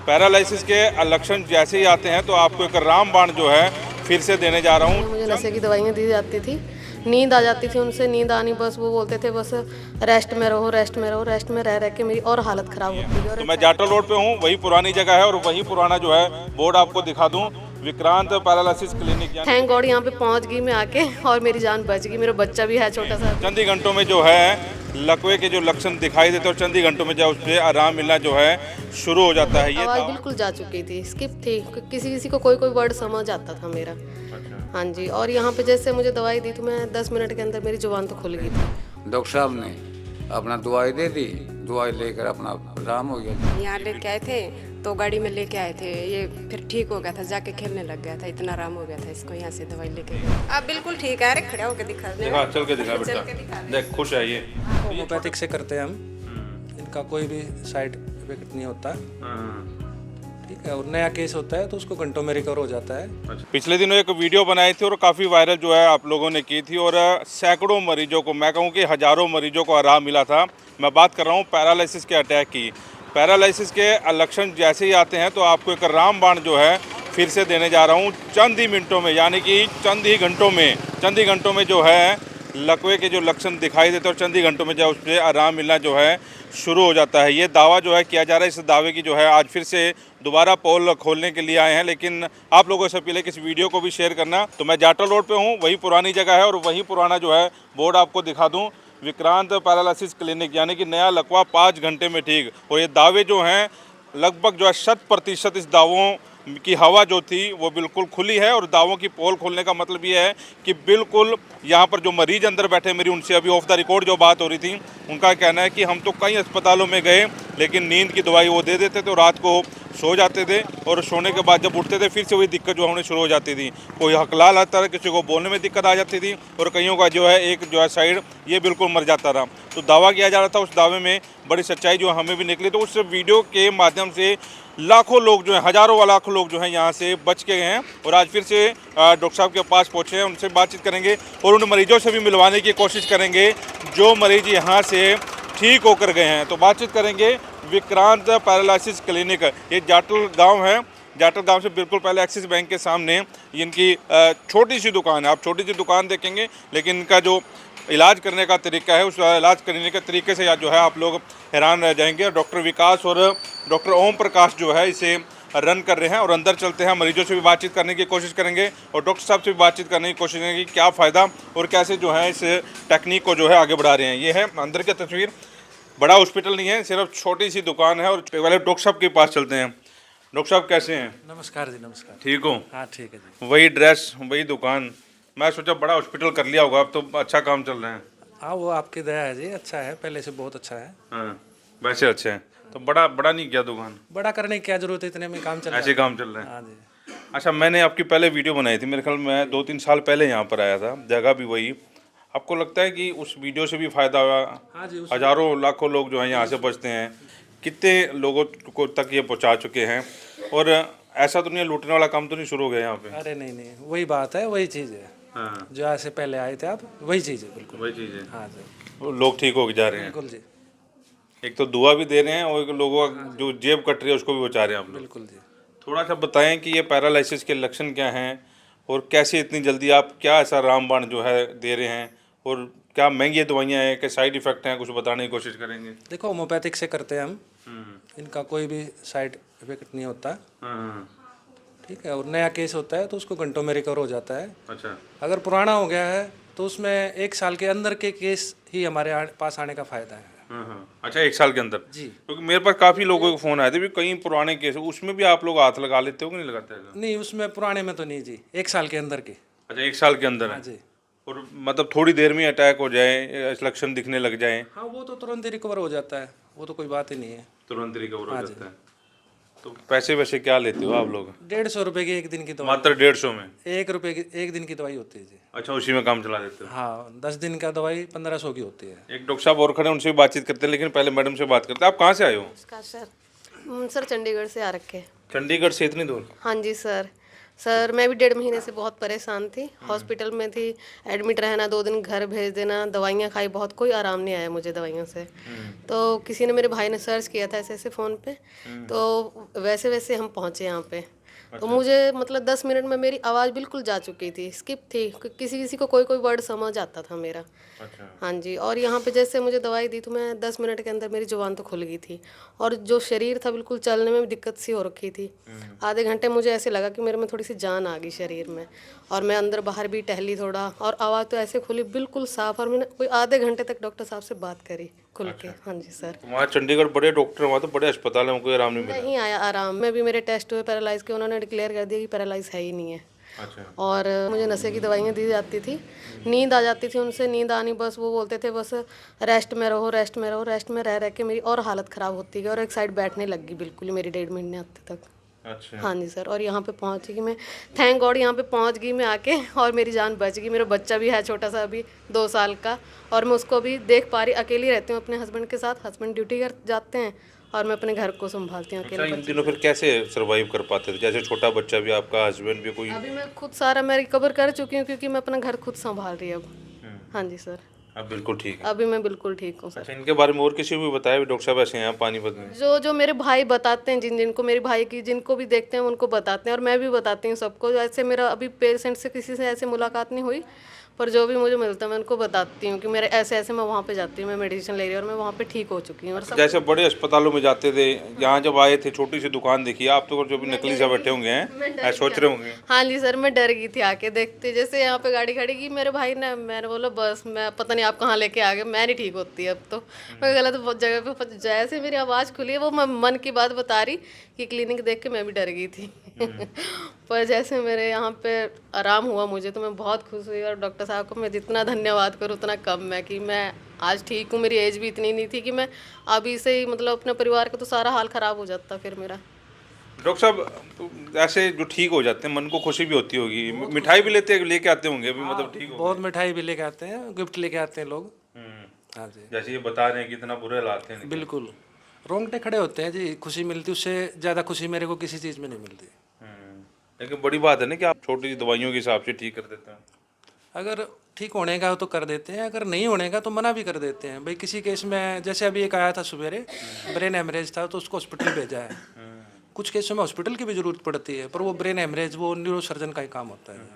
Paralysis के लक्षण जैसे ही आते हैं तो आपको एक रामबाण जो है फिर से देने जा रहा हूँ। मुझे नशे की दवाइयाँ दी जाती थी, नींद आ जाती थी, उनसे नींद आनी, बस वो बोलते थे बस रेस्ट में रहो, रेस्ट में रहो, रेस्ट में रह के मेरी और हालत खराब होती थी। तो मैं जाटल रोड पे हूँ, वही पुरानी जगह है और वही पुराना जो है बोर्ड आपको दिखा दूँ, Vikrant paralysis clinic. Thank God यहाँ पे पहुँच गई मैं आके और मेरी जान बच गई। मेरा बच्चा भी है छोटा सा। चंद ही घंटों में जो है लकवे के जो लक्षण दिखाई देते और चंद ही घंटों में जो उससे आराम मिलना जो है शुरू हो जाता है। ये आवाज़ बिल्कुल जा चुकी थी, स्किप थी, किसी किसी को कोई कोई वर्ड समझ आता था मेरा। हाँ जी, और यहाँ पे जैसे मुझे दवाई दी तो मैं 10 मिनट के अंदर मेरी जुबान तो खुल गई थी। डॉक्टर साहब ने अपना दवाई दे दी, दवाई लेकर अपना आराम हो गया। यहाँ लेके आए थे तो गाड़ी में लेके आए थे, ये फिर ठीक हो गया था, जाके खेलने लग गया था, इतना आराम हो गया था इसको यहाँ से दवाई लेके। अब बिल्कुल ठीक है, अरे खड़े होके दिखा दे। दिखा, चल के दिखा बेटा, देख खुश है ये। होम्योपैथिक से करते हैं हम, इनका कोई भी साइड इफेक्ट नहीं होता, ठीक है। और नया केस होता है तो उसको घंटों में रिकवर हो जाता है। पिछले दिनों एक वीडियो बनाई थी और काफ़ी वायरल जो है आप लोगों ने की थी और सैकड़ों मरीजों को, मैं कहूँ कि हज़ारों मरीजों को आराम मिला था। मैं बात कर रहा हूँ पैरालिसिस के अटैक की। पैरालिसिस के लक्षण जैसे ही आते हैं तो आपको एक रामबाण जो है फिर से देने जा रहा हूँ चंद ही मिनटों में, यानी कि चंद ही घंटों में जो है लकवे के जो लक्षण दिखाई देते और चंद ही घंटों में जो उससे आराम मिलना जो है शुरू हो जाता है। ये दावा जो है किया जा रहा है, इस दावे की जो है आज फिर से दोबारा पोल खोलने के लिए आए हैं, लेकिन आप लोगों से अपील है कि इस वीडियो को भी शेयर करना। तो मैं जाटल रोड पे हूँ, वही पुरानी जगह है और वही पुराना जो है बोर्ड आपको दिखा दूँ, विक्रांत पैरालिसिस क्लिनिक, यानी कि नया लकवा 5 घंटे में ठीक। और ये दावे जो हैं लगभग जो है 100% इस दावों की हवा जो थी वो बिल्कुल खुली है। और दावों की पोल खोलने का मतलब ये है कि बिल्कुल यहाँ पर जो मरीज अंदर बैठे, मेरी उनसे अभी ऑफ द रिकॉर्ड जो बात हो रही थी, उनका कहना है कि हम तो कई अस्पतालों में गए लेकिन नींद की दवाई वो दे देते थे और रात को सो जाते थे और सोने के बाद जब उठते थे फिर से वही दिक्कत जो होने शुरू हो जाती थी। कोई हकला लाता था, किसी को बोलने में दिक्कत आ जाती थी और कईयों का जो है एक जो है साइड ये बिल्कुल मर जाता था। तो दावा किया जा रहा था, उस दावे में बड़ी सच्चाई जो हमें भी निकली। तो उस वीडियो के माध्यम से लाखों लोग जो हैं, हज़ारों लाखों लोग जो हैं यहाँ से बच के गए हैं और आज फिर से डॉक्टर साहब के पास पहुँचे हैं, उनसे बातचीत करेंगे और उन मरीजों से भी मिलवाने की कोशिश करेंगे जो मरीज यहाँ से ठीक होकर गए हैं। तो बातचीत करेंगे विक्रांत पैरालिसिस क्लिनिक, ये जाटल गांव है। जाटल गांव से बिल्कुल पहले एक्सिस बैंक के सामने इनकी छोटी सी दुकान है। आप छोटी सी दुकान देखेंगे लेकिन इनका जो इलाज करने का तरीका है, उस इलाज करने के तरीके से जो है आप लोग हैरान रह जाएंगे। डॉक्टर विकास और डॉक्टर ओम प्रकाश जो है इसे रन कर रहे हैं और अंदर चलते हैं, मरीजों से भी बातचीत करने की कोशिश करेंगे और डॉक्टर साहब से भी बातचीत करने की कोशिश करेंगे कि क्या फ़ायदा और कैसे जो है इस टेक्निक को जो है आगे बढ़ा रहे हैं। ये है अंदर की तस्वीर। बड़ा हॉस्पिटल नहीं है, सिर्फ छोटी सी दुकान है और पहले डॉक्टर साहब के पास चलते हैं। डॉक्टर साहब कैसे हैं? नमस्कार जी, नमस्कार। ठीक हो? हाँ ठीक है जी। वही ड्रेस, वही दुकान। मैं सोचा बड़ा हॉस्पिटल कर लिया होगा, अब तो अच्छा काम चल रहा है। हाँ वो आपकी दया है जी, अच्छा है, पहले से बहुत अच्छा है। हाँ वैसे अच्छा है, तो बड़ा नहीं किया दुकान? बड़ा करने की क्या जरूरत है, इतने में काम चल रहा है। ऐसे काम चल रहा है। हाँ जी। अच्छा, मैंने आपकी पहले वीडियो बनाई थी, मेरे ख्याल में 2-3 साल पहले यहाँ पर आया था, जगह भी वही। आपको लगता है कि उस वीडियो से भी फ़ायदा हुआ? हाँ जी, हज़ारों लाखों लोग जो हैं यहाँ से बचते हैं। कितने लोगों को तक ये पहुँचा चुके हैं और ऐसा तो नहीं है लूटने वाला काम तो नहीं शुरू हो गया यहाँ पे? अरे नहीं, वही बात है, वही चीज़ है। हाँ जो ऐसे पहले आए थे आप, वही चीज़ है बिल्कुल। वही चीज़ है। हाँ जी, वो लोग ठीक हो जा रहे हैं। बिल्कुल जी, एक तो दुआ भी दे रहे हैं और एक लोगों का जो जेब कट रही है उसको भी बचा रहे हैं आप लोग। बिल्कुल जी। थोड़ा सा बताएं कि ये पैरालिसिस के लक्षण क्या हैं और कैसे इतनी जल्दी आप क्या ऐसा रामबाण जो है दे रहे हैं और क्या महंगी दवाइयाँ हैं, क्या साइड इफ़ेक्ट हैं, कुछ बताने की कोशिश करेंगे। देखो होम्योपैथिक से करते हैं हम, इनका कोई भी साइड इफेक्ट नहीं होता, ठीक है। और नया केस होता है तो उसको घंटों में रिकवर हो जाता है। अच्छा, अगर पुराना हो गया है तो उसमें 1 साल के अंदर के केस ही हमारे पास आने का फ़ायदा है। अच्छा 1 साल के अंदर जी। क्योंकि मेरे पास काफ़ी लोगों के फ़ोन आए थे भी कई पुराने केस, उसमें भी आप लोग हाथ लगा लेते हो कि नहीं लगाते ऐसा? नहीं, उसमें पुराने में तो नहीं जी, 1 साल के अंदर के। अच्छा 1 साल के अंदर हाँ है जी। और मतलब थोड़ी देर में अटैक हो जाए, लक्षण दिखने लग जाए, हाँ वो तो तुरंत ही रिकवर हो जाता है, वो तो कोई बात ही नहीं है। तुरंत रिकवर हो हाँ जाता है। तो पैसे वैसे क्या लेते हो आप लोग? 150 रुपये की 1 दिन की दवाई, मात्र 150 में? 1 रुपये की 1 दिन की दवाई होती है जी। अच्छा, उसी में काम चला देते हो? हाँ 10 दिन का दवाई 1500 की होती है। एक डॉक्टर साहब और खड़े, उनसे भी बातचीत करते हैं, लेकिन पहले मैडम से बात करते हैं। आप कहाँ से आए हो? नमस्कार सर। सर चंडीगढ़ से आ रखे। चंडीगढ़ से इतनी दूर? हाँ जी सर, सर मैं भी 1.5 महीने से बहुत परेशान थी, हॉस्पिटल में थी, एडमिट रहना, 2 दिन घर भेज देना, दवाइयाँ खाई, बहुत कोई आराम नहीं आया मुझे दवाइयों से। तो किसी ने, मेरे भाई ने सर्च किया था ऐसे ऐसे फ़ोन पे, तो वैसे वैसे हम पहुँचे यहाँ पे। तो मुझे मतलब 10 मिनट में मेरी आवाज़ बिल्कुल जा चुकी थी, स्किप थी, किसी किसी को कोई कोई वर्ड समझ आता था मेरा। हाँ जी, और यहाँ पे जैसे मुझे दवाई दी तो मैं 10 मिनट के अंदर मेरी जुबान तो खुल गई थी, और जो शरीर था बिल्कुल चलने में भी दिक्कत सी हो रखी थी। आधे घंटे मुझे ऐसे लगा कि मेरे में थोड़ी सी जान आ गई शरीर में, और मैं अंदर बाहर भी टहली थोड़ा, और आवाज़ तो ऐसे खुली बिल्कुल साफ, और मैंने कोई आधे घंटे तक डॉक्टर साहब से बात करी खुल के। हाँ जी सर। वहाँ चंडीगढ़ बड़े डॉक्टर, वहाँ तो बड़े अस्पताल हैं, कोई आराम नहीं मिला। नहीं आया आराम में भी, मेरे टेस्ट हुए पैरालाइज के, उन्होंने डिक्लेयर कर दिया कि पैरालाइज है ही नहीं है। अच्छा। और मुझे नशे की दवाइयाँ दी जाती थी, नींद आ जाती थी उनसे, नींद आनी बस, वो बोलते थे बस रेस्ट में रहो, रेस्ट में रहो, रेस्ट में रह के मेरी और हालत ख़राब होती गई, और एक साइड बैठने लग गई बिल्कुल मेरी 1.5 महीने आते तक। अच्छा। हाँ जी सर, और यहाँ पे पहुँची कि मैं, थैंक गॉड यहाँ पे पहुँच गई मैं आके, और मेरी जान बच गई। मेरा बच्चा भी है छोटा सा अभी 2 साल का, और मैं उसको भी देख पा रही, अकेली रहती हूँ अपने हस्बैंड के साथ, हस्बैंड ड्यूटी कर जाते हैं, और मैं अपने घर को संभालती हूँ अच्छा, अकेले। इन दिनों फिर कैसे सरवाइव कर पाते थे, जैसे छोटा बच्चा भी आपका, हस्बैंड भी, कोई? अभी मैं खुद सारा मैं रिकवर कर चुकी हूँ, क्योंकि मैं अपना घर खुद संभाल रही हूँ अब। हाँ जी सर, अब बिल्कुल ठीक है। अभी मैं बिल्कुल ठीक हूँ सर। अच्छा, इनके बारे में और किसी को भी बताया भी डॉक्टर साहब ऐसे हैं पानीपत में? जो जो मेरे भाई बताते हैं, जिनको मेरे भाई की जिनको भी देखते हैं उनको बताते हैं, और मैं भी बताती हूँ सबको। ऐसे मेरा अभी पेशेंट से किसी से ऐसे मुलाकात नहीं हुई, पर जो भी मुझे मिलता है मैं उनको बताती हूँ कि मेरे ऐसे ऐसे, मैं वहाँ पे जाती हूँ, मैं मेडिसिन ले रही हूँ, और मैं वहाँ पे ठीक हो चुकी हूँ। और सब जैसे बड़े अस्पतालों में जाते थे, यहाँ जब आए थे छोटी सी दुकान देखी, आप तो जो भी नकली से बैठे होंगे हैं, सोच रहे होंगे। हाँ जी सर, मैं डर गई थी आके देखते, जैसे यहाँ पे गाड़ी खड़ी की मेरे भाई ने, मैंने बोला बस, मैं पता नहीं आप कहाँ लेके आ गए, मैं नहीं ठीक होती अब तो। मैं गलत जगह पे, जैसे मेरी आवाज़ खुली है, वो मैं मन की बात बता रही कि क्लिनिक देख के मैं भी डर गई थी। पर जैसे मेरे यहाँ पे आराम हुआ मुझे, तो मैं बहुत खुश हुई, और डॉक्टर साहब को मैं जितना धन्यवाद करूँ उतना कम है, कि मैं आज ठीक हूँ। मेरी एज भी इतनी नहीं थी कि मैं अभी से ही, मतलब अपने परिवार का तो सारा हाल ख़राब हो जाता फिर मेरा। डॉक्टर साहब ऐसे जो ठीक हो जाते हैं, मन को खुशी भी होती होगी, मिठाई भी लेके आते होंगे अभी, मतलब ठीक हो? बहुत मिठाई भी लेके आते हैं, गिफ्ट लेके आते हैं लोग। हाँ जी, जैसे ये बता रहे हैं कि इतना बुरे हालात हैं। बिल्कुल रोंगटे खड़े होते हैं जी, खुशी मिलती, उससे ज़्यादा खुशी मेरे को किसी चीज़ में नहीं मिलती। लेकिन बड़ी बात है ना कि आप छोटी सी दवाइयों के हिसाब से ठीक कर देते हैं। अगर ठीक होने का हो तो कर देते हैं, अगर नहीं होने का तो मना भी कर देते हैं। भाई किसी केस में, जैसे अभी एक आया था सवेरे, ब्रेन हेमरेज था, तो उसको हॉस्पिटल भेजा है। कुछ केसों में हॉस्पिटल की भी ज़रूरत पड़ती है, पर वो ब्रेन हेमरेज वो न्यूरो सर्जन का ही काम होता है।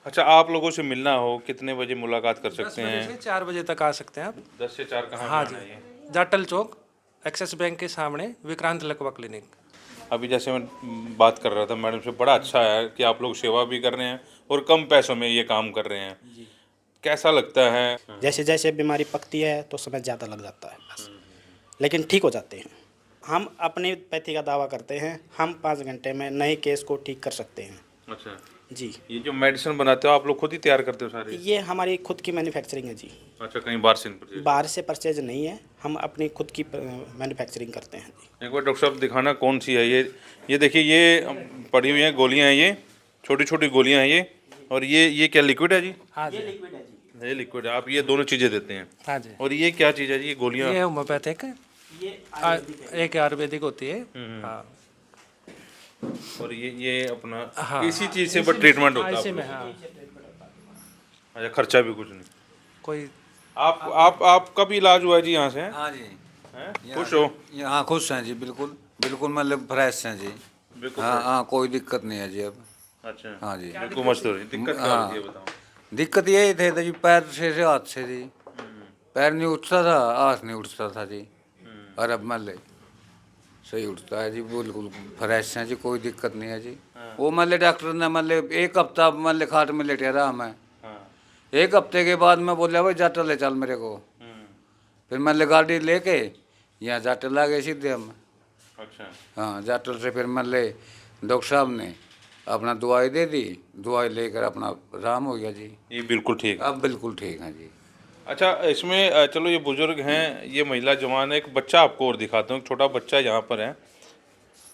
अच्छा, आप लोगों से मिलना हो कितने बजे मुलाकात कर सकते 10 बजे हैं? से 4 बजे तक आ सकते हैं आप। 10 से 4 कहाँ हाँ पे जी, आना है ये? जाटल चौक, एक्सिस बैंक के सामने, विक्रांत लकवा क्लिनिक। अभी जैसे मैं बात कर रहा था मैडम से, बड़ा अच्छा है कि आप लोग सेवा भी कर रहे हैं और कम पैसों में ये काम कर रहे हैं। कैसा लगता है? जैसे जैसे बीमारी पकती है तो समय ज़्यादा लग जाता है बस, लेकिन ठीक हो जाते हैं। हम अपनी पैथी का दावा करते हैं, हम 5 घंटे में नए केस को ठीक कर सकते हैं। अच्छा, जी, ये जो मेडिसिन बनाते हो आप लोग खुद ही तैयार करते हो सारे? ये हमारी खुद की मैन्युफैक्चरिंग है जी, अच्छा, कहीं बाहर से नहीं? बाहर से परचेज नहीं है, हम अपनी खुद की मैन्युफैक्चरिंग करते हैं जी। एक बार डॉक्टर साहब दिखाना कौन सी है ये देखिए, ये पड़ी हुई हैं गोलियां हैं, ये छोटी छोटी गोलियां हैं ये, और ये क्या लिक्विड है जी? हाँ जी, ये लिक्विड है, आप ये दोनों चीज़ें देते हैं। हाँ जी, और ये क्या चीज़ है जी? ये गोलियां? ये होम्योपैथिक है, एक आयुर्वेदिक होती है। हाँ, और ये अपना हाँ। इसी चीज़ से बस ट्रीटमेंट होता है इसी आप में। लोगों हाँ, का? अच्छा, खर्चा भी कुछ नहीं? कोई आपका भी इलाज हुआ है जी यहाँ से? हाँ जी, हैं? खुश हो? यहाँ खुश हैं जी, बिल्कुल बिल्कुल, मतलब फ्रेश हैं जी। बिल्कुल। हाँ हाँ, कोई दिक्कत नहीं है जी अब। अच्छा, हाँ जी, बिल्कुल मस्त हो रही। दिक्कत क्या हाँ। होती है बताओ? दिक्कत यही थे तो जी, पैर से हाथ से जी, पैर नहीं उठता था, हाथ नहीं उठता था जी, और अब मान ले सही उठता है जी, बिल्कुल फ्रेश हैं जी, कोई दिक्कत नहीं है जी। वो मान ले डॉक्टर ने मान ले 1 हफ्ता मान ले खाट में लेटे रहा मैं। हाँ। 1 हफ्ते के बाद मैं बोला भाई जाटल ले चल मेरे को, फिर मान ले गाड़ी लेके यहाँ जाटल आ गए सीधे हम। अच्छा, हाँ, जाटल से फिर मान ले डॉक्टर साहब ने अपना दवाई दे दी, दवाई लेकर अपना आराम हो गया जी, ये बिल्कुल ठीक है। अब बिल्कुल ठीक है जी। अच्छा, इसमें चलो ये बुजुर्ग हैं, ये महिला जवान है, एक बच्चा आपको और दिखाता हूँ, छोटा बच्चा यहाँ पर है।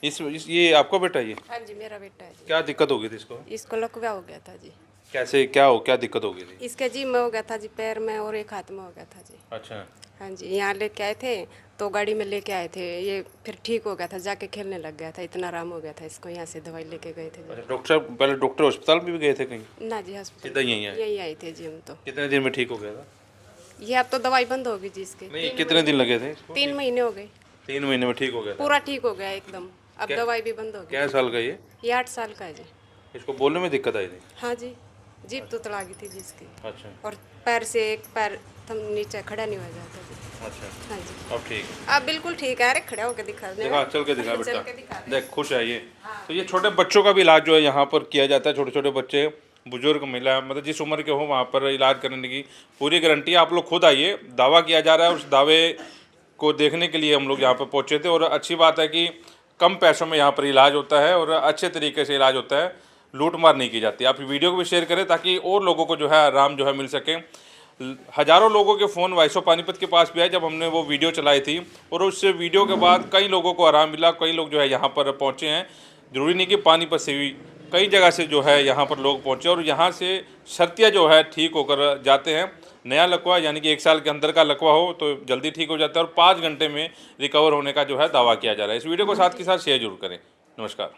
ये आपका बेटा? ये हाँ जी, मेरा बेटा है जी। क्या दिक्कत हो गई थी इसको? इसको लकवा हो गया था जी, कैसे क्या दिक्कत हो गई थी? इसके जी में हो गया था जी, पैर में और एक हाथ में हो गया था जी। अच्छा। हाँ जी, यहाँ लेके आए थे तो गाड़ी में लेके आए थे, ये फिर ठीक हो गया था, जाके खेलने लग गया था, इतना आराम हो गया था इसको, यहाँ से दवाई लेके गए थे। अच्छा, डॉक्टर पहले डॉक्टर अस्पताल में भी गए थे कहीं? ना जी, हॉस्पिटल सीधा यहीं आए? यही आए थे जी हम तो। कितने दिन में ठीक हो गया था? ये अब तो दवाई बंद होगी जी इसकी। नहीं, कितने दिन लगे थे इसको? 3 महीने हो गए, 3 महीने में ठीक हो गया था। पूरा ठीक हो गया एकदम। अब दवाई भी बंद हो गई। क्या साल का ये 8 साल का है जी। इसको बोलने में दिक्कत आई थी? हाँ जी, जीभ तो तड़ा गई थी जी इसकी, अच्छा और पैर से एक पैर थम नीचे खड़ा नहीं हो जाता जी। अच्छा, हाँ जी, अब ठीक है। अब बिल्कुल ठीक है। अरे खड़ा होकर दिखा दे, दिखा, चल के दिखा चल बेटा, के दिखा दे। देख खुश है ये। तो ये छोटे बच्चों का भी इलाज जो है यहाँ पर किया जाता है। छोटे छोटे बच्चे, बुजुर्ग, महिला, मतलब जिस उम्र के हो वहाँ पर इलाज करने की पूरी गारंटी है। आप लोग खुद आइए, दावा किया जा रहा है, उस दावे को देखने के लिए हम लोग यहाँ पर पहुँचे थे। और अच्छी बात है कि कम पैसों में यहाँ पर इलाज होता है और अच्छे तरीके से इलाज होता है, लूट मार नहीं की जाती। आप वीडियो को भी शेयर करें ताकि और लोगों को जो है आराम जो है मिल सके। हज़ारों लोगों के फ़ोन वाइस ऑफ पानीपत के पास भी आए जब हमने वो वीडियो चलाई थी, और उस वीडियो के बाद कई लोगों को आराम मिला। कई लोग जो है यहाँ पर पहुँचे हैं, ज़रूरी नहीं कि पानीपत से भी, कई जगह से जो है यहाँ पर लोग पहुँचे और यहाँ से शर्तिया जो है ठीक होकर जाते हैं। नया लकवा यानी कि 1 साल के अंदर का लकवा हो तो जल्दी ठीक हो जाता है और 5 घंटे में रिकवर होने का जो है दावा किया जा रहा है। इस वीडियो को साथ के साथ शेयर जरूर करें। नमस्कार।